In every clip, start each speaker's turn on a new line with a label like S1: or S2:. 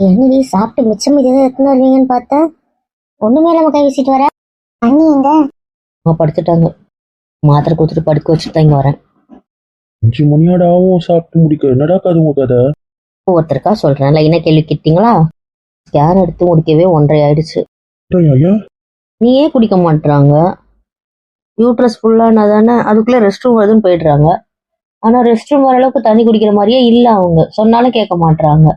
S1: என்னடி சாப்பிட்டு மிச்சம் இது எடுத்துன்னு வருவீங்கன்னு பார்த்தா ஒண்ணுமே இல்லாம கை வீசிட்டு வர. அண்ணி எங்க?
S2: அவங்க படுத்துட்டாங்க. மாத்திரை கொடுத்துட்டு படுக்க வச்சுட்டு தான் இங்கே வரேன்.
S3: 5 மணியாடா ஆகும் சாப்பிட்டு முடிக்க. என்னடா கதை உங்க கதை?
S2: ஒருத்தருக்கா சொல்கிறேன், லைனாக கேள்வி கேட்டீங்களா? ஸ்கேன் எடுத்து முடிக்கவே 1:30 ஆயிடுச்சு.
S3: ஐயா
S2: நீயே குடிக்க மாட்டுறாங்க. யூட்ரஸ் ஃபுல்லானா தானே அதுக்குள்ளே ரெஸ்ட் ரூம் வருதுன்னு போயிடுறாங்க. ஆனால் ரெஸ்ட் ரூம் வர அளவுக்கு தண்ணி குடிக்கிற மாதிரியே இல்லை. அவங்க சொன்னாலும் கேட்க மாட்டுறாங்க.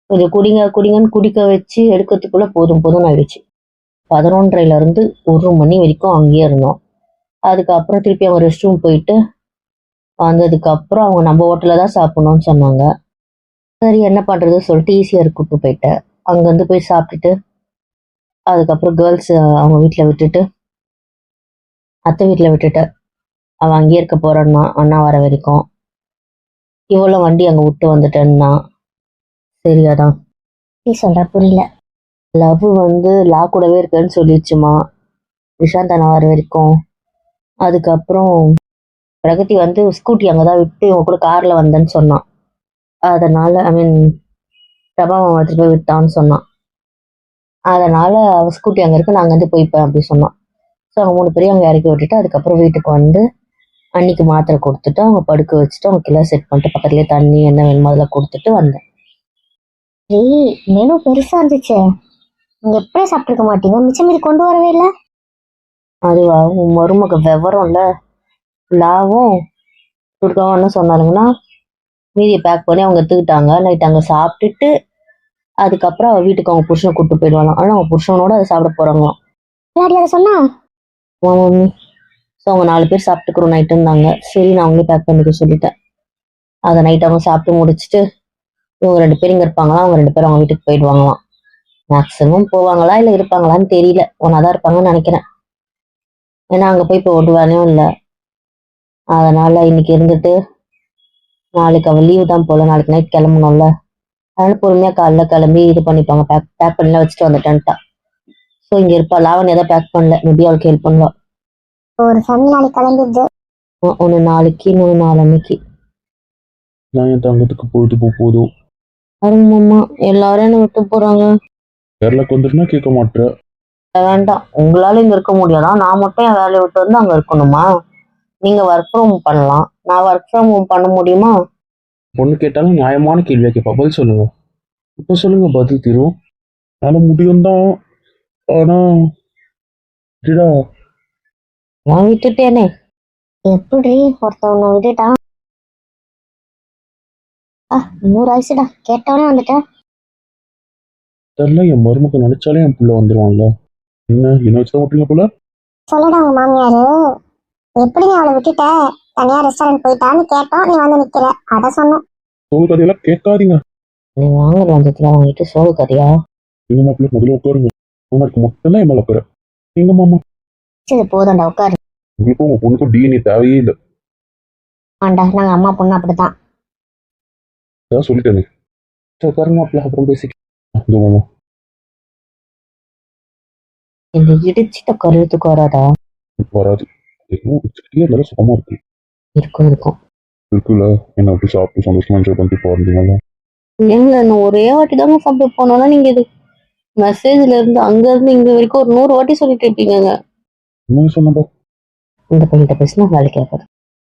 S2: கொஞ்சம் குடிங்க குடிங்கன்னு குடிக்க வச்சு எடுக்கிறதுக்குள்ளே போதும் போதும்னு ஆயிடுச்சு. 11:30லேருந்து 1 மணி வரைக்கும் அங்கேயே இருந்தோம். அதுக்கப்புறம் திருப்பி அவங்க ரெஸ்ட் ரூம் போயிட்டு வந்ததுக்கப்புறம் அவங்க நம்ம ஹோட்டலில் தான் சாப்பிட்ணுன்னு சொன்னாங்க. சரி என்ன பண்ணுறது சொல்லிட்டு ஈஸியாக கூப்பிட்டு போயிட்டேன். அங்கேருந்து போய் சாப்பிட்டுட்டு அதுக்கப்புறம் கேர்ள்ஸ் அவங்க வீட்டில் விட்டுட்டு அத்தை வீட்டில் விட்டுட்டேன். அவன் அங்கேயே இருக்க போகிறான்னா அண்ணா வர வரைக்கும். இவ்வளோ வண்டி அங்கே விட்டு வந்துட்டேன்னா சரியாதான்.
S1: நீ சொல்ற புரியல.
S2: லவ் லா கூடவே இருக்கேன்னு சொல்லிடுச்சுமா விஷாந்த் அண்ணா வர வரைக்கும். அதுக்கப்புறம் பிரகதி ஸ்கூட்டி அங்கே தான் விட்டு இவங்க கூட காரில் வந்தேன்னு சொன்னான். அதனால் பிரபாவம் எடுத்துட்டு போய் விட்டான்னு சொன்னான். அதனால் அவள் ஸ்கூட்டி அங்கே இருக்கு, நான் அங்கேருந்து போய்ப்பேன் அப்படி சொன்னான். ஸோ அவங்க 3 பேரையும் அங்கே இறக்கி விட்டுட்டு அதுக்கப்புறம் வீட்டுக்கு அன்னைக்கு மாத்திரை கொடுத்துட்டு அவங்க படுக்க வச்சுட்டு அவங்க கிலோ செட் பண்ணிட்டு பக்கத்துலேயே தண்ணி என்ன வேணுமோ அதெல்லாம் கொடுத்துட்டு வந்தேன்.
S1: மெனு பெருசா இருந்துச்சு. நீங்க எப்படியே சாப்பிட்டுருக்க மாட்டீங்க, மிச்சம் மீதி கொண்டு வரவே இல்லை.
S2: அதுவா உன் மருமக விவரம்ல. லாவும் துர்காவும் என்ன சொன்னாருங்கன்னா மீதியை பேக் பண்ணி அவங்க எடுத்துக்கிட்டாங்க. நைட் அங்கே சாப்பிட்டுட்டு அதுக்கப்புறம் அவள் வீட்டுக்கு அவங்க புருஷனை கூப்பிட்டு போயிடுவாங்க. ஆனால் அவங்க புருஷனோட அதை சாப்பிட போகிறாங்களாம்.
S1: அதை சொன்னா
S2: மம்மி. ஸோ அவங்க 4 பேர் சாப்பிட்டுக்கிறோம் நைட்டுன்னாங்க. சரி நான் அவங்களே பேக் பண்ணிக்க சொல்லிட்டேன். அதை நைட் அவங்க சாப்பிட்டு முடிச்சுட்டு இவங்க 2 பேரும் இங்கே இருப்பாங்களா, அவங்க 2 பேரும் அவங்க வீட்டுக்கு போயிடுவாங்களாம். மேக்ஸிமம் போவாங்களா இல்லை இருப்பாங்களான்னு தெரியல. ஒன்றாதான் இருப்பாங்கன்னு நினைக்கிறேன். ஏன்னா அங்கே போய் இப்போ ஒரு வேலையும் இல்லை. அதனால் இன்னைக்கு இருந்துட்டு நாளைக்கு அவள் லீவு தான் போல, நாளைக்கு நைட் கிளம்பணும்ல. அதனால பொறுமையாக காலைல கிளம்பி இது பண்ணிப்பாங்க. பேக் பண்ணலாம் வச்சுட்டு வந்துட்டேன்ட்டா. ஸோ இங்கே இருப்பா. லாவணி எதாவது பேக் பண்ணல, மேபி அவளுக்கு ஹெல்ப் பண்ணுவா.
S1: ஒரு ஃபேமிலி நாளைக்கு கிளம்பிடுது.
S2: ஒன்று நாளைக்கு இன்னொன்று நாளன்னைக்கு.
S3: நான் என் தங்கத்துக்கு பொழுது போதும்.
S2: அருமாம்மா எல்லாரும் என்ன விட்டு போகிறாங்க.
S3: கேரளாக்கு வந்துட்டுனா கேட்க மாட்டேற.
S2: வேண்டாம், உங்களால் இங்கே இருக்க முடியாதா? நான் மட்டும் என் வேலையை விட்டு அங்கே இருக்கணுமா? நீங்கள் ஒர்க் ஃப்ரம் ஹோம் பண்ணலாம், நான் ஒர்க் ஃப்ரம் ஹோம் பண்ண முடியுமா?
S3: பொண்ணு கேட்டாலும் நியாயமான கேள்வியா கேட்பா. பதில் சொல்லுங்க. இப்போ சொல்லுங்க பதில் தீரும். என்னால முடியும் தான். ஆனா
S2: நான் விட்டுட்டேனே.
S1: எப்படி ஒருத்தவங்க விட்டுட்டான்? 100 ஆயிடுச்சுடா, கேட்டவனே வந்துட்டேன்.
S3: தெரியல, என் மருமக நினைச்சாலே என் புள்ள வந்துருவான்ல. என்ன வச்சுதான் விட்டுருங்க போல.
S1: சொல்லடா உங்க மாமியாரு எப்படி நீ அவளை விட்டுட்ட, தனியா ரெஸ்டாரண்ட் போயிட்டான்னு கேட்டோம், நீ வந்து நிக்கிற. அத சொன்னோம்.
S3: சோக கதையெல்லாம் கேட்காதீங்க.
S2: நீ வாங்குற வந்ததுல வாங்கிட்டு சோக கதையா?
S3: எங்க மாப்பிள்ள முதல்ல உட்காருங்க. உனக்கு மட்டும்தான் என் மேல உட்கார. எங்க மாமா
S1: சரி போதும்டா உட்காரு.
S3: உங்களுக்கும் உங்க பொண்ணுக்கும் டிஎன்ஏ தேவையே இல்லை.
S1: ஆண்டா நாங்க அம்மா பொண்ணு அப்படித்தான்.
S3: அதான் சொல்லிட்டேனே. சரி உட்காருங்க மாப்பிள்ள, அப்புறம் பேசிக்கலாம். இதோ மாமா.
S2: இந்த இடிச்சிட்ட கருத்துக்கு வராதா?
S3: வராது. இருந்தாலும் சுகமா இருக்கு.
S2: இருக்கும் இருக்கும்
S3: இருக்குல்ல. என்ன அப்படி சாப்பிட்டு சந்தோஷமா என்ஜாய் பண்ணிட்டு போறீங்களா?
S2: ஏங்க நான் ஒரே வாட்டி தாங்க சாப்பிட போனோம்னா நீங்க இது மெசேஜ்ல இருந்து அங்க இருந்து இங்க வரைக்கும் ஒரு 100 வாட்டி சொல்லிட்டு இருக்கீங்க.
S3: என்ன சொன்னப்பா?
S2: இந்த பையன்கிட்ட பேசினா வேலைக்கு ஆகாது.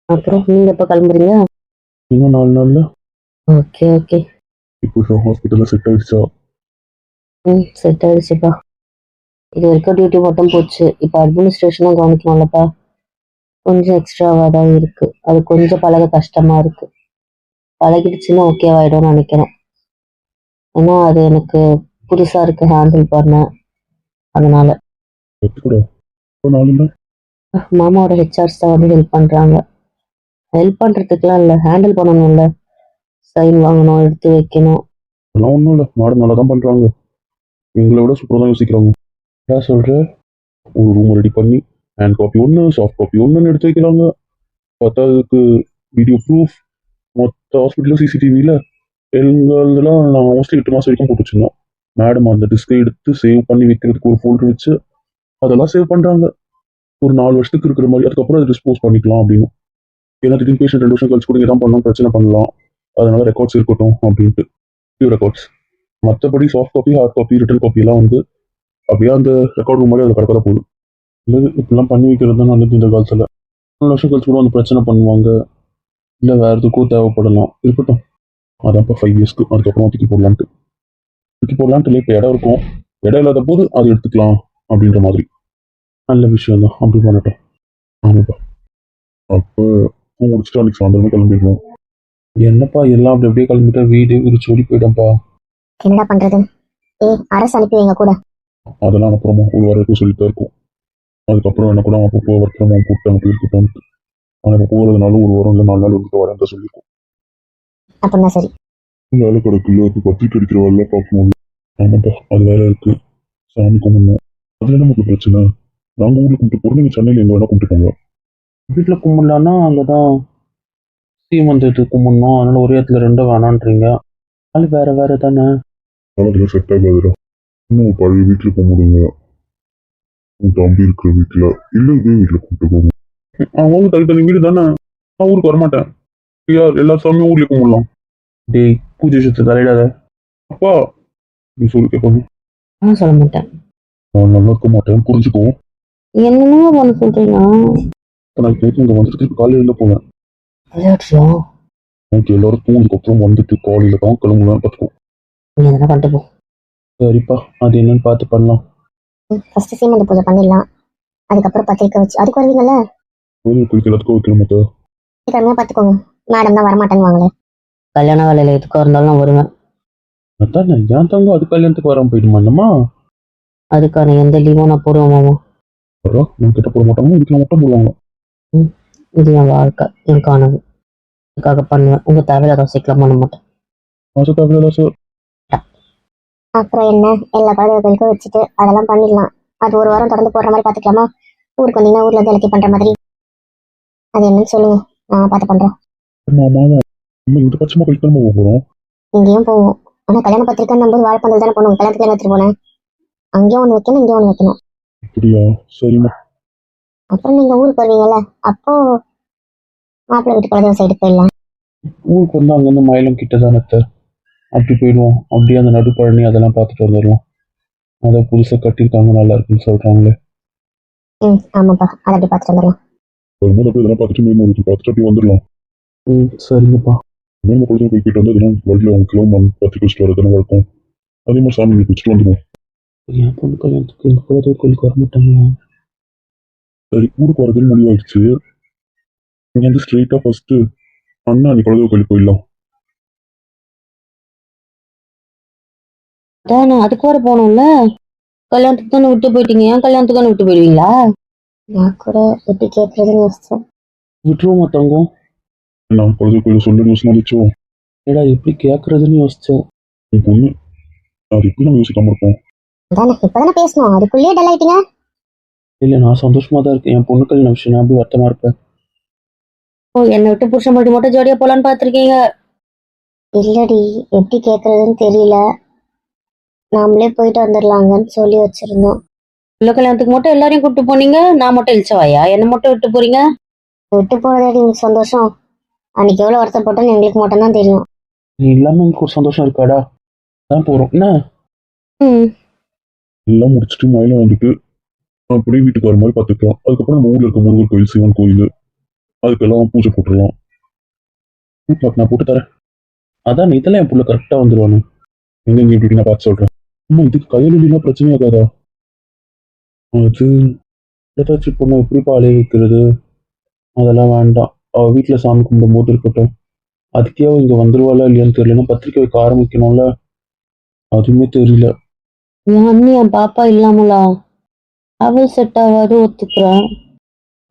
S2: அப்புறம் நீங்க எப்ப கிளம்புறீங்க?
S3: இன்னும் 4 நாள்ல.
S2: Okay okay.
S3: இப்போ ஹாஸ்பிட்டல்ல செட் ஆயிடுச்சா?
S2: செட் ஆயிடுச்சுப்பா. இது வரைக்கும் டியூட்டி மட்டும் போச்சு. இப்போ அட்மினிஸ்ட்ரேஷனும் கவனிக்கணும்லப்பா. கொஞ்சம் எக்ஸ்ட்ராவாக தான் இருக்கு. அது கொஞ்சம் பழக கஷ்டமா இருக்கு. பழகிடுச்சுன்னா ஓகேவாயிடும்னு நினைக்கிறேன். ஏன்னா அது எனக்கு புதுசா இருக்கு ஹேண்டில் பண்ண. அதனால மாமாவோட ஹெச்ஆர்ஸ் தான் ஹெல்ப் பண்றாங்க. ஹெல்ப் பண்றதுக்குலாம் இல்லை, ஹேண்டில் பண்ணணும்ல. சைன் வாங்கணும், எடுத்து வைக்கணும்.
S3: அதெல்லாம் ஒன்றும் இல்லை, மேடம் நல்லா தான் பண்றாங்க. எங்களை விட சூப்பராக தான் யோசிக்கிறாங்க. நான் சொல்றேன், ஒரு ரூம் ரெடி பண்ணி ஹேண்ட் காப்பி 1 சாஃப்ட் காப்பி 1 எடுத்து வைக்கிறாங்க. பத்தாவதுக்கு வீடியோ ப்ரூஃப். மொத்த ஹாஸ்பிட்டலும் சிசிடிவியில் எங்களெல்லாம் நான் மோஸ்ட்லி 8 மாதம் வரைக்கும் போட்டு வச்சுருந்தோம். மேடம் அந்த டிஸ்கை எடுத்து சேவ் பண்ணி வைக்கிறதுக்கு ஒரு ஃபோல்டர் வச்சு அதெல்லாம் சேவ் பண்ணுறாங்க. ஒரு 4 வருஷத்துக்கு இருக்கிற மாதிரி. அதுக்கப்புறம் அதை டிஸ்போஸ் பண்ணிக்கலாம் அப்படின்னு. ஏன்னா திடீர்னு பேஷண்ட் 2 வருஷம் கழிச்சு கூட இதான் பண்ணலாம், பிரச்சனை பண்ணலாம். அதனால ரெக்கார்ட்ஸ் இருக்கட்டும் அப்படின்ட்டு. ரெக்கார்ட்ஸ் மற்றபடி soft copy hard copy written copy எல்லாம் வந்து அப்படியே அந்த ரெக்கார்ட் ரூம் மாதிரி அதை கடற்கரை போகுது. இல்லை இப்படிலாம் பண்ணி வைக்கிறது தான் நல்லது இந்த காலத்தில். 3 வருஷம் கழிச்சு கூட வந்து பிரச்சனை பண்ணுவாங்க, இல்லை வேறு எதுக்கும் தேவைப்படலாம், இருக்கட்டும். அதான் இப்போ 5 இயர்ஸ்க்கு அதுக்கப்புறம் தூக்கி போடலான்ட்டு இல்லை. இப்போ இடம் இருக்கும், இடம் இல்லாத போது அது எடுத்துக்கலாம் அப்படின்ற மாதிரி. நல்ல விஷயம் தான், அப்படி பண்ணட்டும். ஆமாப்பா. அப்போ முடிச்சுட்டு அன்னைக்கு சாயந்தரமே கிளம்பிடுவோம். என்னப்பா எல்லாம் அப்படி அப்படியே கிளம்பிட்டா வீடு விரிச்சு ஓடி போயிட்டேன்ப்பா.
S1: என்னடா பண்றது? அரசு அனுப்பி வைங்க கூட.
S3: அதெல்லாம் அப்புறமா ஒரு வாரத்துக்கு சொல்லிட்டு இருக்கும். அதுக்கப்புறம் என்ன கூட அப்போ ஒர்க் ஃப்ரம் ஹோம் போட்டு அங்கே இருக்கட்டும். ஆனால் இப்போ போகிறதுனால ஒரு வாரம் இல்லை 4 நாள் இருந்துட்டு வரேன் தான் சொல்லியிருக்கோம்.
S1: அப்படின்னா சரி.
S3: வேலை கிடக்குல்ல, அது பத்திரிக்கை அடிக்கிற வேலை பார்க்கணும். ஆமாப்பா, அது வேலை இருக்கு. சாமி கும்பிடணும். அதுல நமக்கு பிரச்சனை. நாங்கள் ஊருக்கு கும்பிட்டு போகிறோம், நீங்கள் சென்னையில் எங்கே வேணா கும்பிட்டுக்கோங்க. வீட்டில் கும்பிடலான்னா அங்கே தான் சீமந்தத்துக்கு கும்பிடணும், அதனால ஒரே இடத்துல 2 வேணான்றீங்க. அது வேற வேற தானே. அதெல்லாம் செட் ஆகாதுடா. இன்னும் பழைய வீட்டில் கும்பிடுங்க, உன் தம்பி இருக்கிற வீட்டில் இல்லை இதே வீட்டில் கும்பிட்டுக்கோங்க. அவங்க தனித்தனி வீடு தானே, நான் ஊருக்கு வரமாட்டேன். யார் எல்லா சாமியும் ஊர்லேயே கும்பிடலாம். டேய் பூஜை விஷயத்தை தலையிடாத அப்பா, நீ சொல்லி கேட்பாங்க.
S2: நான் சொல்ல மாட்டேன்.
S3: நான் நல்லா இருக்க மாட்டேன், புரிஞ்சுக்கோ.
S2: என்னமோ பண்ண சொல்றீங்க.
S3: நான் கேட்டு இங்கே வந்துட்டு காலையில் எழுந்து போவேன்.
S2: விளையாடுறியா?
S3: ஓகே, எல்லாரும் தூங்குறதுக்கப்புறம் வந்துட்டு காலையில் தான் கிளம்புவேன், பார்த்துக்கோ.
S2: நீ எதனா பண்ணிட்டு போ.
S3: சரிப்பா, அது என்னன்னு பார்த்து பண்ணலாம்.
S1: ஃபர்ஸ்ட் சீமந்த பூஜை பண்ணிடலாம், அதுக்கப்புறம் பத்திரிக்கை வச்சு அதுக்கு வருவீங்கல்ல.
S3: கோயில் போய் எல்லாத்துக்கும் வைக்கணும். மற்ற
S1: சீக்கிரமே பார்த்துக்கோங்க, மேடம் தான் வரமாட்டேன்னு.
S2: கல்யாண வேலையில எதுக்காக இருந்தாலும் நான் வருவேன்.
S3: அதான் என் தங்க அது கல்யாணத்துக்கு வராமல் போயிடுமா என்னம்மா?
S2: அதுக்கான எந்த லீவும் நான் போடுவேன் மாமா.
S3: வரோம் நான் கிட்ட போட மாட்டாங்க, இதுக்கு மட்டும் போடுவாங்க.
S2: இது என் வாழ்க்கை, என் கனவு. அதுக்காக பண்ணுவேன். உங்க தேவையில்லாத சீக்கிரம் பண்ண மாட்டேன்.
S3: மாசம் தேவையில்ல சார்.
S1: அப்புறம் என்ன, எல்லா குழந்தைகளுக்கும் வச்சுட்டு அதெல்லாம் பண்ணிடலாம். அது ஒரு வாரம் தொடர்ந்து போடுற மாதிரி பார்த்துக்கலாமா? ஊருக்கு வந்தீங்கன்னா ஊர்ல இருந்து எல்லாத்தையும் பண்ற மாதிரி. அது என்னன்னு சொல்லுங்க, நான் பார்த்து பண்றேன்.
S3: மாமா நம்ம இந்த பட்சமா போயிட்டு நம்ம போகிறோம்.
S1: இங்கேயும் போவோம், ஆனா கல்யாண பத்திரிக்கை நம்பது வாழைப்பந்தல் தானே போகணும். கல்யாணத்துக்கு எடுத்துட்டு போனேன், அங்கேயும் ஒன்று வைக்கணும் இங்கேயும் ஒன்று வைக்கணும்.
S3: அப்படியா? சரிம்மா.
S1: அப்புறம் நீங்க ஊருக்கு வருவீங்கல்ல, அப்போ மாப்பிள்ளை வீட்டு குழந்தை சைடு போயிடலாம்.
S3: ஊருக்கு வந்து அங்கேருந்து மயிலம் கிட்ட தானே அப்படி போயிடுவோம். அப்படியே அந்த நடுப்பழனி அதெல்லாம் பார்த்துட்டு வந்துடலாம். அதை புதுசாக கட்டியிருக்காங்க, நல்லா இருக்குன்னு சொல்கிறாங்களே.
S1: ஆமாப்பா, அதை அப்படி பார்த்துட்டு வந்துடலாம்.
S3: வரும்போது அப்படியே இதெல்லாம் பார்த்துட்டு மீன் பார்த்துட்டு அப்படி வந்துடலாம். சரிங்கப்பா. மீன் குழந்தை போய்கிட்டு வந்து இதெல்லாம் வழியில் அவங்க கிலோமீட்டர் பத்திரிக்கை வச்சுட்டு வரதுன்னு வழக்கம். அதே மாதிரி சாமி வச்சுட்டு வந்துடுவோம். என் பொண்ணு கல்யாணத்துக்கு எங்கள் குலதெய்வ கோயிலுக்கு வர மாட்டாங்களா? சரி, ஊருக்கு வரதுன்னு முடிவாயிடுச்சு. இங்கே வந்து ஸ்ட்ரெயிட்டாக ஃபர்ஸ்ட்டு அண்ணா நீ குலதெய்வ கோயிலுக்கு போயிடலாம்.
S2: அதான் நான் அதுக்கு வர போகணும்ல. கல்யாணத்துக்கு தானே விட்டு போயிட்டீங்க, ஏன் கல்யாணத்துக்கு தானே விட்டு போயிடுவீங்களா?
S1: நான் கூட எப்படி கேட்கறதுன்னு யோசிச்சேன்.
S3: விட்டுருவோம் மற்றவங்க. நான் குலதெய்வ கோயிலுக்கு சொல்ல யோசனை வந்துச்சோம். ஏடா எப்படி கேட்கறதுன்னு யோசிச்சேன். என் பொண்ணு அது எப்படி நம்ம யோசிக்காம இருக்கோம்.
S1: அதானே இப்பதானே பேசணும், அதுக்குள்ளேயே டல் ஆயிட்டீங்க.
S3: இல்லை நான் சந்தோஷமா தான் இருக்கேன். என் பொண்ணு கல்யாண விஷயம் நான் அப்படி வருத்தமா இருப்பேன்.
S2: ஓ, என்னை விட்டு புருஷன் மட்டும் ஜோடியா போலான்னு பாத்திருக்கீங்க?
S1: இல்லடி, எப்படி கேட்கறதுன்னு தெரியல, நாமளே போயிட்டு வந்துடலாங்கன்னு சொல்லி வச்சிருந்தோம்.
S2: உள்ள கல்யாணத்துக்கு மட்டும் எல்லாரையும் கூப்பிட்டு போனீங்க, நான் மட்டும் இழிச்சவாயா? என்ன மட்டும் விட்டு போறீங்க?
S1: விட்டு போனதடி எனக்கு சந்தோஷம், அன்னைக்கு எவ்வளவு வருத்தப்பட்டோன்னு எங்களுக்கு மட்டும்தான் தெரியும்.
S3: நீ இல்லாம எனக்கு ஒரு சந்தோஷம் இருக்காடா. தான் போறோம் என்ன. எல்லாம் முடிச்சுட்டு மயிலம் வந்துட்டு அப்படியே வீட்டுக்கு வர மாதிரி பார்த்துக்கலாம். அதுக்கப்புறம் நம்ம ஊர்ல இருக்க முருகர் கோயில், சிவன் கோயில், அதுக்கெல்லாம் பூஜை போட்டுடலாம். நான் போட்டு தரேன். அதான் இதெல்லாம் என் புள்ள கரெக்டா வந்துருவானு. எங்க இப்படி நான் பார்த்து சொல்றேன். அம்மா இதுக்கு கையெல்லாம் பிரச்சனை ஆகாதா? அது ஏதாச்சும் பொண்ணு எப்படி பாலைய வைக்கிறது, அதெல்லாம் வேண்டாம். அவ வீட்டுல சாமி கும்பிடும் போது இருக்கட்டும். அதுக்கே அவ இங்க வந்துருவாளா இல்லையான்னு தெரியலன்னா பத்திரிக்கை வைக்க ஆரம்பிக்கணும்ல, அதுவுமே தெரியல.
S2: என் அண்ணி என் பாப்பா இல்லாமலா? அவள் செட் ஆகாது ஒத்துக்கிறேன்,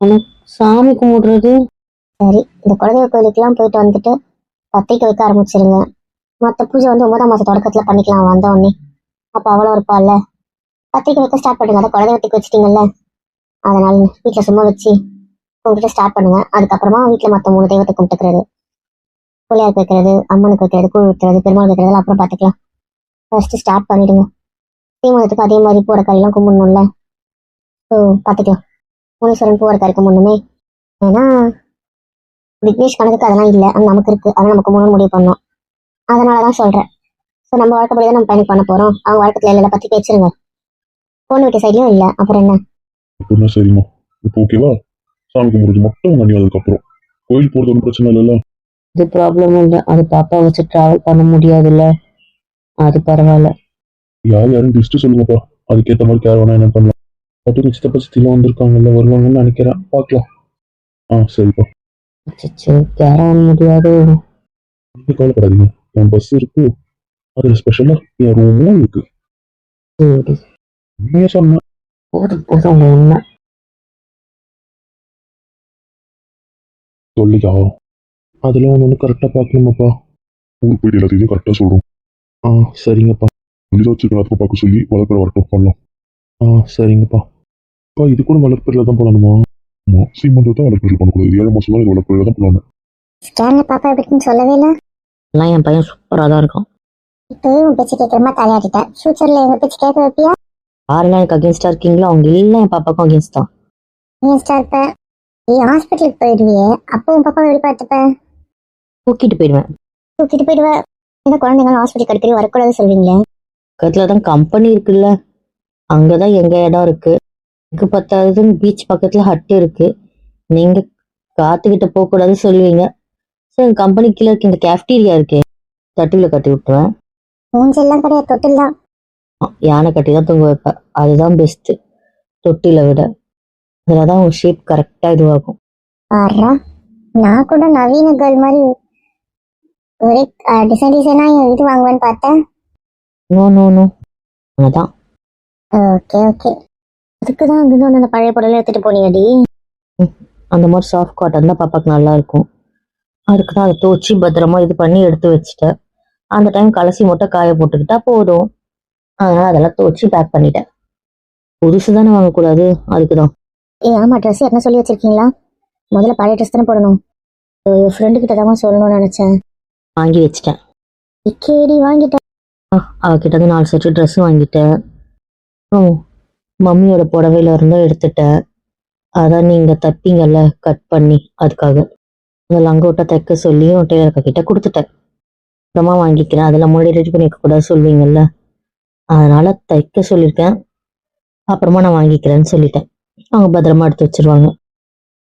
S2: ஆனா சாமி கும்பிடுறது.
S1: சரி, இந்த குலதெய்வ கோயிலுக்குலாம் போயிட்டு வந்துட்டு பத்திரிக்கை வைக்க ஆரம்பிச்சிருங்க. மற்ற பூஜை வந்து 9ஆம் மாசம் தொடக்கத்துல பண்ணிக்கலாம் வந்த உடனே. அப்ப அவ்வளோ இருப்பாள்ல, பத்திரிக்கை வைக்க ஸ்டார்ட் பண்ணுங்க. அதை குலதெய்வத்துக்கு வச்சுட்டீங்கல்ல, அதனால வீட்டுல சும்மா வச்சு கும்பிட்டு ஸ்டார்ட் பண்ணுங்க. அதுக்கப்புறமா வீட்டுல மற்ற 3 தெய்வத்தை கும்பிட்டுக்கிறது, பிள்ளையாருக்கு வைக்கிறது, அம்மனுக்கு வைக்கிறது, கூழ் வைக்கிறது, பெருமாள் வைக்கிறது அப்புறம் பார்த்துக்கலாம். ஃபர்ஸ்ட் ஸ்டார்ட் பண்ணிடுங்க. தீமதத்துக்கு அதே மாதிரி பூர கறியெல்லாம் கும்பிடணும்ல, ஸோ பார்த்துக்கலாம். முனீஸ்வரன் பூர கறி கும்பிடணுமே, ஏன்னா விக்னேஷ் கணக்குக்கு அதெல்லாம் இல்லை, ஆனால் நமக்கு இருக்கு, அதை நமக்கு முன்னாடி முடிவு பண்ணோம். அதனாலதான் சொல்றேன். ஸோ இப்போ நம்ம வாழ்க்கை தான் நம்ம பயணம் பண்ண போறோம். அவங்க வாழ்க்கத்துல இல்ல பத்தி பேசுருங்க. பொண்ணு வீட்டு சைடையும் இல்ல, அப்புறம் என்ன?
S3: அப்படின்னா சரிம்மா, இப்போ ஓகேவா? சாமி கும்பிடுறது மட்டும் பண்ணி அதுக்கப்புறம் கோயில் போறது ஒன்றும் பிரச்சனை இல்லைல்ல?
S2: இது ப்ராப்ளம் இல்லை, அது பாப்பா வச்சு டிராவல் பண்ண முடியாதுல்ல, அது பரவாயில்ல.
S3: யாரும் லிஸ்ட் சொல்லுங்கப்பா, அதுக்கேற்ற மாதிரி கேர் வேணா என்ன பண்ணலாம். பட்டு சித்தப்பா சித்திலாம் வந்திருக்காங்கல்ல, வருவாங்கன்னு நினைக்கிறேன், பார்க்கலாம். சரிப்பா.
S2: அச்சச்சோ, கேர முடியாது.
S3: நீங்க கவலைப்படாதீங்க, என் பஸ் இருக்கு, அதுல ஸ்பெஷலா என் ரூமும் இருக்கு.
S2: சரி,
S3: நீங்க சொன்ன
S2: போதும் போதும், உங்க உண்மை.
S3: சொல்லிக்கா, அதெல்லாம் ஒன்று கரெக்டாக பார்க்கணுமாப்பா. ஊருக்கு போயிட்டு எல்லாத்தையும் கரெக்டாக சொல்கிறோம். சரிங்கப்பா. புரிதா வச்சுருக்க நேரத்துக்கு பார்க்க சொல்லி வளர்க்குற வரட்டும் பண்ணலாம். சரிங்கப்பா. அப்பா இது கூட வளர்ப்பில் தான் பண்ணணுமா? ஆமாம், சீமந்தத்தை தான் வளர்ப்பில் பண்ணக்கூடாது. இது 7 மாதம் தான் இது வளர்ப்பில் தான் பண்ணணும்.
S1: ஸ்கேன்ல பாப்பா எப்படின்னு சொல்லவே இல்லை.
S2: எல்லாம் என் பையன் சூப்பராக தான் இருக்கும்.
S1: இப்பவே உன் பேச்சு கேட்கறமா தலையாட்டிட்டேன். ஃபியூச்சர்ல எங்க பேச்சு கேட்க வைப்பியா?
S2: யாரெல்லாம் எனக்கு அகேன்ஸ்டா இருக்கீங்களோ அவங்க எல்லாம் என் பாப்பாக்கும் அகேன்ஸ்ட் தான்.
S1: நீ இருப்ப. நீ ஹாஸ்பிட்டலுக்கு போயிடுவியே, அப்போ உன் பாப்பா எப்படி பார்த்துப்ப?
S2: தூக்கிட்டு போயிடுவேன்.
S1: தூக்கிட்டு போயிடுவ. இந்த குழந்தைங்க ஹாஸ்பிட்டலுக்கு அடிக்கடி வரக்கூடாது சொல்வீங்களே.
S2: பக்கத்துல தான் கம்பெனி இருக்குல்ல, அங்கதான் எங்க இடம் இருக்கு. எனக்கு பத்தாவதுன்னு பீச் பக்கத்துல ஹட் இருக்கு. நீங்க காத்துக்கிட்ட போக கூடாது சொல்லுவீங்க. சரி, கம்பெனி கீழே இருக்க இந்த கேஃப்டீரியா இருக்கே, தட்டில கட்டி விட்டுருவேன்.
S1: மூஞ்செல்லாம் கிடையாது, தொட்டில் தான்.
S2: யானை கட்டி தான் தூங்க வைப்பேன், அதுதான் பெஸ்ட் தொட்டில விட. அதுலதான் உன் ஷேப் கரெக்டா இதுவாகும்.
S1: பாடுறா, நான் கூட நவீன கேர்ள் மாதிரி ஒரே டிசைன் டிசைனா இது வாங்குவேன்னு பார்த்தேன்.
S2: நோ நோ நோ, அதான்.
S1: Okay okay. அதுக்கு தான் அங்கிருந்து வந்து அந்த பழைய புடவை எடுத்துட்டு போனியடி.
S2: அந்த மாதிரி சாஃப்ட் காட்டன் தான் பாப்பாக்கு நல்லா இருக்கும். அதுக்கு தான் அதை துவச்சி பத்திரமா இது பண்ணி எடுத்து வச்சுட்டேன். அந்த டைம் கலசி மட்டும் காய போட்டுக்கிட்டா போதும். அதனால அதெல்லாம் துவச்சி பேக் பண்ணிட்டேன். புதுசு தானே வாங்கக்கூடாது, அதுக்குதான்.
S1: ஆமா, ட்ரெஸ் என்ன சொல்லி வச்சிருக்கீங்களா? முதல்ல பழைய ட்ரெஸ் தானே போடணும். என் ஃப்ரெண்டு கிட்ட தான் சொல்லணும்னு நினைச்சேன்.
S2: வாங்கி வச்சுட்டேன்.
S1: கேடி வாங்கிட்டேன்.
S2: அவகிட்ட இருந்து 4 செட்டு ட்ரெஸ் வாங்கிட்டேன். மம்மியோட புடவையில இருந்தும் எடுத்துட்டேன். அதான் நீங்க தைப்பீங்கல்ல கட் பண்ணி, அதுக்காக அந்த லங்கோட்டை தைக்க சொல்லியும் டெய்லர் கிட்ட கொடுத்துட்டேன். அப்புறமா வாங்கிக்கிறேன், அதெல்லாம் முன்னாடி ரெடி பண்ணி வைக்க கூடாது சொல்லுவீங்கல்ல, அதனால தைக்க சொல்லியிருக்கேன். அப்புறமா நான் வாங்கிக்கிறேன்னு சொல்லிட்டேன். அவங்க பத்திரமா எடுத்து வச்சிருவாங்க.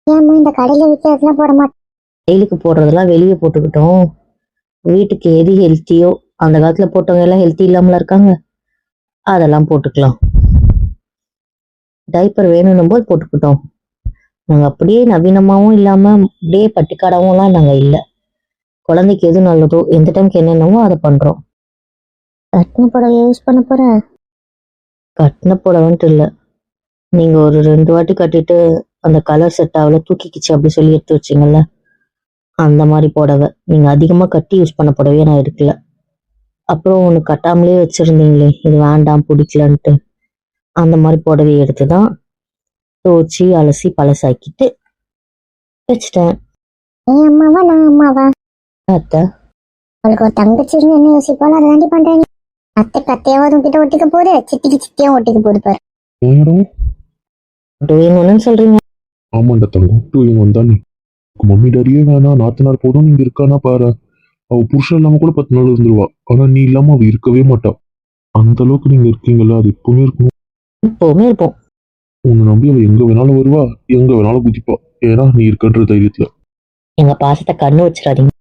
S1: ஏம்மா இந்த கடையில விற்கிறதுலாம் போட மாட்டேன்.
S2: வெயிலுக்கு போடுறதெல்லாம் வெளியே போட்டுக்கிட்டோம். வீட்டுக்கு எது ஹெல்த்தியோ, அந்த காலத்துல போட்டவங்க எல்லாம் ஹெல்த்தி இல்லாமல இருக்காங்க, அதெல்லாம் போட்டுக்கலாம். டைப்பர் வேணும்னும் போது போட்டுக்கிட்டோம். நாங்க அப்படியே நவீனமாவும் இல்லாம அப்படியே பட்டிக்காடாவும் நாங்க இல்லை. குழந்தைக்கு எது நல்லதோ, எந்த டைம்க்கு என்னென்னவோ அதை பண்றோம்.
S1: கட்டின புடவை யூஸ் பண்ண போறேன்.
S2: கட்டின புடவைன்ட்டு இல்லை, நீங்க ஒரு 2 வாட்டி கட்டிட்டு அந்த கலர் செட் ஆகல, தூக்கிக்கிச்சு அப்படி சொல்லி எடுத்து வச்சிங்கல்ல, அந்த மாதிரி புடவை. நீங்க அதிகமா கட்டி யூஸ் பண்ண புடவையே நான் எடுக்கல. அப்புறம் ஒன்று கட்டாமலே வச்சிருந்தீங்களே, இது வேண்டாம் பிடிக்கலன்ட்டு, அந்த மாதிரி புடவையை எடுத்துதான் துவச்சி அலசி பழசாக்கிட்டு வச்சுட்டேன்.
S1: நீ அம்மாவா நான் அம்மாவா?
S2: அத்தை,
S1: அவளுக்கு ஒரு தங்கச்சி இருந்து என்ன யோசிப்பாலும் அதை தாண்டி பண்றேன். அத்தை கத்தையாவது உங்ககிட்ட ஒட்டிக்க போகுது, சித்திக்கு சித்தியும் ஒட்டிக்க போகுது பாரு.
S2: வேணும்னு சொல்றீங்க?
S3: ஆமாண்டா தங்கம், 2 தானே. மம்மி டாடியே வேணாம், நாத்தனார் போதும், நீங்க இருக்கானா பாரு. அவ புருஷன் இல்லாம கூட 10 நாள் இருந்துருவா. ஆனா நீ இல்லாம அவ இருக்கவே மாட்டா. அந்த அளவுக்கு நீங்க இருக்கீங்கல்ல, அது எப்பவுமே இருக்கணும்.
S2: எப்பவுமே இருப்போம்.
S3: உன்னை நம்பி அவ எங்க வேணாலும் வருவா, எங்க வேணாலும் குதிப்பா. ஏன்னா நீ இருக்கன்ற தைரியத்துல.
S2: எங்க பாசத்தை கண்ணு வச்சிடாதீங்க.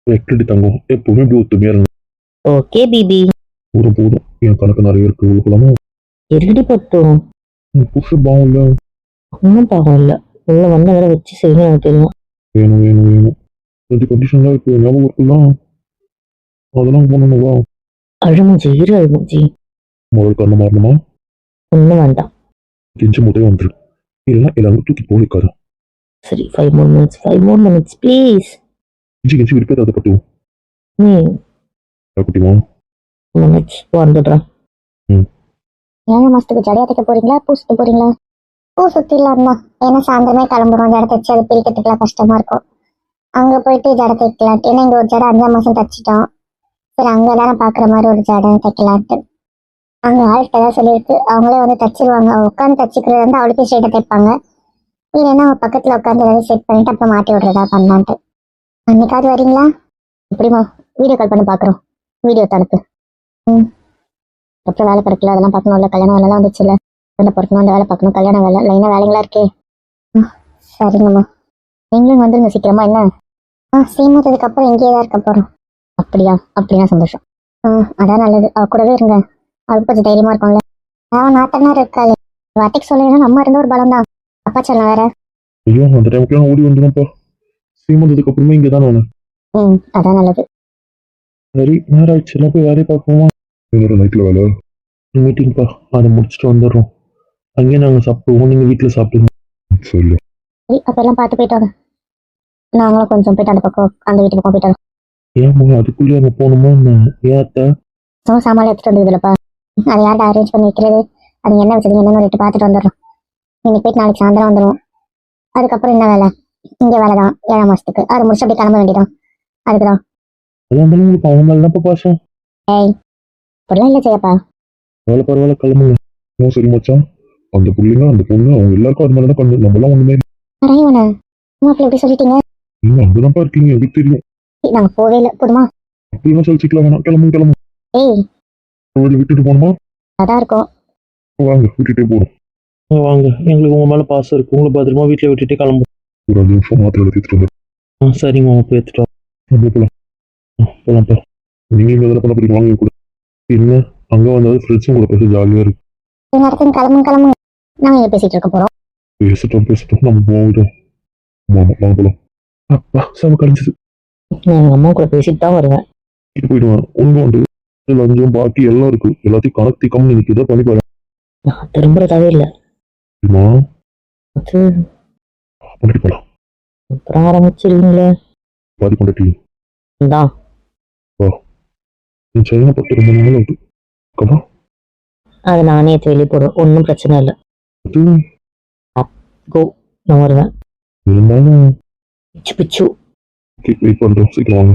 S3: வெக்கடி தங்கம், எப்பவுமே இப்படி ஒத்துமையா இருங்க.
S2: ஓகே பிபி.
S3: போதும், என் கணக்கு நிறைய இருக்கு, உழுக்கலாமா?
S2: எருடி பட்டும்
S3: புருஷன் பாவம் இல்ல.
S2: ஒன்றும் பாகம் இல்லை, உள்ள வந்த வேற வச்சு செய்யணும் எனக்கு தெரியும்.
S3: வேணும் வேணும் வேணும். இந்த கண்டிஷன்லாம் இப்போ ஞாபகம் இருக்கலாம், அதெல்லாம் பண்ணணுவா?
S2: அழுமுஞ்சி இரு அழுமுஞ்சி.
S3: முதல் கண்ணு மாறணுமா?
S2: ஒன்றும் வேண்டாம்.
S3: கெஞ்சி முட்டையை வந்துடும், இல்லைன்னா எல்லாரும் தூக்கி போயிருக்காரு.
S2: சரி, 5 more minutes ப்ளீஸ்.
S3: கெஞ்சி கெஞ்சி விருப்பத்தை அதை பட்டுவோம். குட்டிமா
S2: மினிட்ஸ் வந்துடுறேன்.
S1: 7 மாசத்துக்கு ஜடையா தைக்க போறீங்களா, பூ சுத்த போறீங்களா? பூ சுத்திடலாம்மா. ஏன்னா சாயந்தரமே கிளம்புறோம், ஜடை தைச்சு அதை பிரிக்கிறதுக்குலாம் கஷ்டமா இருக்கும். அங்க போயிட்டு ஜடை தைக்கலாம். ஏன்னா இங்க ஒரு ஜடை 5ஆம் மாசம் தைச்சிட்டோம். சரி, அங்கதானே பாக்குற மாதிரி ஒரு ஜடை தைக்கலான்ட்டு. அங்க ஆள்கிட்ட தான் சொல்லியிருக்கு, அவங்களே வந்து தச்சிருவாங்க. உட்காந்து தச்சுக்கிறது வந்து அவளுக்கே ஸ்ட்ரெயிட்டா தைப்பாங்க. இல்லைன்னா அவன் பக்கத்துல உட்காந்து ஏதாவது செட் பண்ணிட்டு அப்புறம் மாட்டி விடுறதா பண்ணலான்ட்டு. அன்னைக்காவது வரீங்களா? எப்படிமா வீடியோ கால் பண்ணி பாக்குறோம், வீடியோ தடுப்பு. அப்புறம் வேலை கிடைக்கல, அதெல்லாம் பார்க்கணும்ல, கல்யாணம் வேலைலாம் வந்துச்சுல்ல, அந்த பொறுக்கணும், அந்த வேலை பார்க்கணும், கல்யாண வேலை லைனாக வேலைங்களா இருக்கே. சரிங்கம்மா, நீங்களும் வந்துருங்க சீக்கிரமா. என்ன சீமந்ததுக்கு அப்புறம் இங்கேயே தான் இருக்க போகிறோம். அப்படியா சந்தோஷம். அதான் நல்லது, அவ கூடவே இருங்க, அவளுக்கு கொஞ்சம் தைரியமா இருக்கும்ல. அவன் நாத்தனார் இருக்காளே, வாட்டிக்கு சொல்லலைன்னா நம்ம இருந்த ஒரு பலம் தான், அப்பா சொல்ல வேற.
S3: ஐயோ அந்த டைமுக்குலாம் ஓடி வந்துடும்ப்பா. சீமந்ததுக்கு அப்புறமா இங்கே தான் நான்.
S1: அதான் நல்லது.
S3: சரி நேரம் ஆயிடுச்சு, எல்லாம் போய் வேலையை பார்ப்போமா. இன்னொரு நைட்டில் வேலை மீட்டிங்ப்பா, அதை முடிச்சுட்டு வந்துடுறோம். அங்கேயே நாங்கள் சாப்பிடுவோம், நீங்கள் வீட்டில் சாப்பிடுங்க. சரி
S1: சரி, அப்ப எல்லாம் பார்த்து போயிட்டு வாங்க. நாங்களும் கொஞ்சம் போயிட்டு அந்த பக்கம், அந்த வீட்டு பக்கம் போயிட்டு வரோம்.
S3: ஏம்மா அதுக்குள்ளேயே அங்கே போகணுமா என்ன? ஏன் அத்தை?
S1: சும்மா சாமான் எடுத்துட்டு வந்ததுலப்பா, அதை யார்ட்ட அரேஞ்ச் பண்ணி வைக்கிறது, அது என்ன வச்சது என்னன்னு ரேட்டு பார்த்துட்டு வந்துடுறோம். இன்னைக்கு போயிட்டு நாளைக்கு சாயந்தரம் வந்துடுவோம். அதுக்கப்புறம் என்ன வேலை, இங்கே வேலை தான் 7 மாசத்துக்கு, அதை முடிச்சு அப்படியே கிளம்ப வேண்டியதான். அதுக்குதான்.
S3: அதான் இருந்தாலும் உங்களுக்கு அவங்க மேலே தான்ப்பா பாசம்.
S1: பொருளாக இல்லை செய்யப்பா.
S3: பரவாயில்ல கிளம்புங்க. சரி மச்சான், அந்த பிள்ளைங்க அந்த பொண்ணு அவங்க எல்லாருக்கும் அது மேலே தான் கண்ணு, நம்மளாம் ஒன்றுமே
S1: அரையவன அப்படி எப்படி சொல்லிட்டீங்க?
S3: நீங்கள் அங்கதான்ப்பா இருக்கீங்க, எப்படி தெரியும்?
S1: நாங்க போவே இல்லை, போதுமா?
S3: அப்படிலாம் சொல்லிக்கலாம் வேணாம், கிளம்புங்க.
S1: ஏய்
S3: ஒரு விட்டுட்டு போகணுமா?
S1: அதான் இருக்கும்.
S3: வாங்க விட்டுட்டே போகிறோம். வாங்க, எங்களுக்கு உங்கள் மேலே பாசம் இருக்குது, உங்களை பத்திரமா வீட்டில் விட்டுட்டே கிளம்பும். ஒரு 5 நிமிஷம் மாத்திரை எடுத்துட்டு வந்துடும். சரிங்க மாமா, போய் எடுத்துட்டோம். போகலாம்ப்பா. நீங்கள் இங்கே எதில் பண்ண போறீங்க, வாங்க கூட. என்ன அங்கே வந்தாலும் ஃப்ரெண்ட்ஸும் கூட பேச ஜாலியாக இருக்கு.
S1: நேரத்துக்கு கிளம்புங்க. நாங்க இங்க பேசிட்டு இருக்க போறோம்.
S3: பேசட்டும் நம்ம போயிடும். ஆமாம் வாங்க போகலாம். அப்பா செம கழிஞ்சது.
S2: நான் எங்கள் அம்மா கூட பேசிட்டு தான் வருவேன்.
S3: போயிடுவேன். ஒன்றும் வந்து லஞ்சம் பாக்கி எல்லாம் இருக்கு, எல்லாத்தையும் கணக்கு தீக்காம நீங்கள் இதை பண்ணி போயிடலாம்.
S2: நான் திரும்புறதாவே இல்லை. அது
S3: பண்ணிட்டு போகலாம்.
S2: அப்புறம் ஆரம்பிச்சிருவீங்களே.
S3: பாதி கொண்டாட்டி
S2: தான்
S3: என் சைனா பட்டு ரொம்ப நாள் ஆகுது. கதா
S2: அது நானே வெளியே போடுவேன், ஒன்றும் பிரச்சனை இல்லை.
S3: அது
S2: கோ, நான் வருவேன்.
S3: இருந்தாலும்
S2: பிச்சு
S3: வெயிட் பண்ணுறோம், சீக்கிரம் வாங்க.